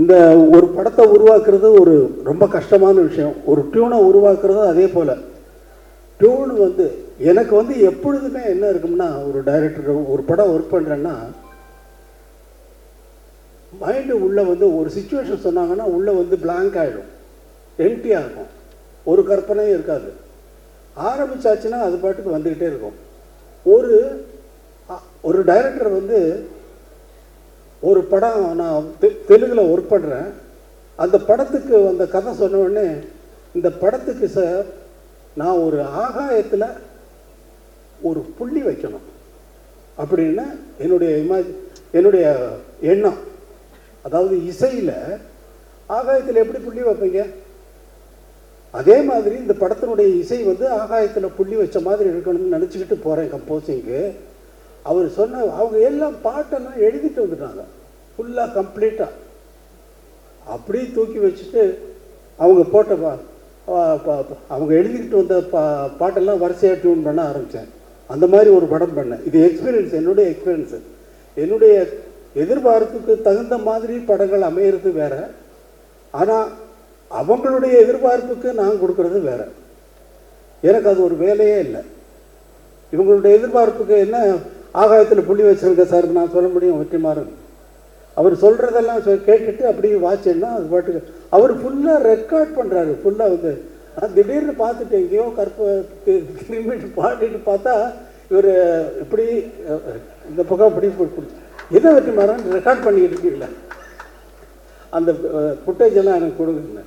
இந்த ஒரு படத்தை உருவாக்குறது ஒரு ரொம்ப கஷ்டமான விஷயம். ஒரு டியூனை உருவாக்குறது அதே போல். டியூன் வந்து எனக்கு வந்து எப்பொழுதுமே என்ன இருக்கும்னா, ஒரு டைரக்டர் ஒரு படம் ஒர்க் பண்ணுறேன்னா மைண்டு உள்ளே வந்து ஒரு சுச்சுவேஷன் சொன்னாங்கன்னா உள்ளே வந்து பிளாங்க் ஆகிடும், எம்டியாக இருக்கும், ஒரு கற்பனையும் இருக்காது. ஆரம்பித்தாச்சுன்னா அது பாட்டுக்கு வந்துக்கிட்டே இருக்கும். ஒரு டைரக்டர் வந்து ஒரு படம் நான் தெலுங்கில் ஒர்க் பண்ணுறேன். அந்த படத்துக்கு அந்த கதை சொன்ன உடனே, இந்த படத்துக்கு சார் நான் ஒரு ஆகாயத்தில் ஒரு புள்ளி வைக்கணும் அப்படின்னு என்னுடைய எண்ணம். அதாவது இசையில் ஆகாயத்தில் எப்படி புள்ளி வைப்பீங்க, அதே மாதிரி இந்த படத்தினுடைய இசை வந்து ஆகாயத்தில் புள்ளி வச்ச மாதிரி இருக்கணும்னு நினச்சிக்கிட்டு போகிறேன் கம்போசிங்கு. அவர் சொன்ன அவங்க எல்லாம் பாட்டெல்லாம் எழுதிட்டு வந்துட்டாங்க ஃபுல்லாக கம்ப்ளீட்டாக. அப்படியே தூக்கி வச்சுட்டு அவங்க போட்ட அவங்க எழுதிக்கிட்டு வந்த பாட்டெல்லாம் வரிசையாக டியூன் பண்ண ஆரம்பித்தேன். அந்த மாதிரி ஒரு படம் பண்ணேன். இது எக்ஸ்பீரியன்ஸ், என்னுடைய எக்ஸ்பீரியன்ஸு. என்னுடைய எதிர்பார்ப்புக்கு தகுந்த மாதிரி படங்கள் அமையிறது வேறு, ஆனால் அவங்களுடைய எதிர்பார்ப்புக்கு நான் கொடுக்குறது வேறு. எனக்கு அது ஒரு வேலையே இல்லை. இவங்களுடைய எதிர்பார்ப்புக்கு என்ன, ஆகாயத்தில் புள்ளி வச்சுருங்க சார் நான் சொல்ல முடியும் வெற்றிமாறன். அவர் சொல்கிறதெல்லாம் கேட்டுட்டு அப்படியே வாட்சேன்னா அது பாட்டுக்கு அவர் ஃபுல்லாக ரெக்கார்ட் பண்ணுறாரு. ஃபுல்லாக வந்து திடீர்னு பார்த்துட்டு எங்கேயோ திரும்பிட்டு பாடிட்டு பார்த்தா இவர் இப்படி இந்த பக்கம் இப்படி எதை வெற்றிமாறன் ரெக்கார்ட் பண்ணிக்கிட்டு இருக்கீங்களா, அந்த ஃபுட்டேஜ் எல்லாம் எனக்கு கொடுங்க.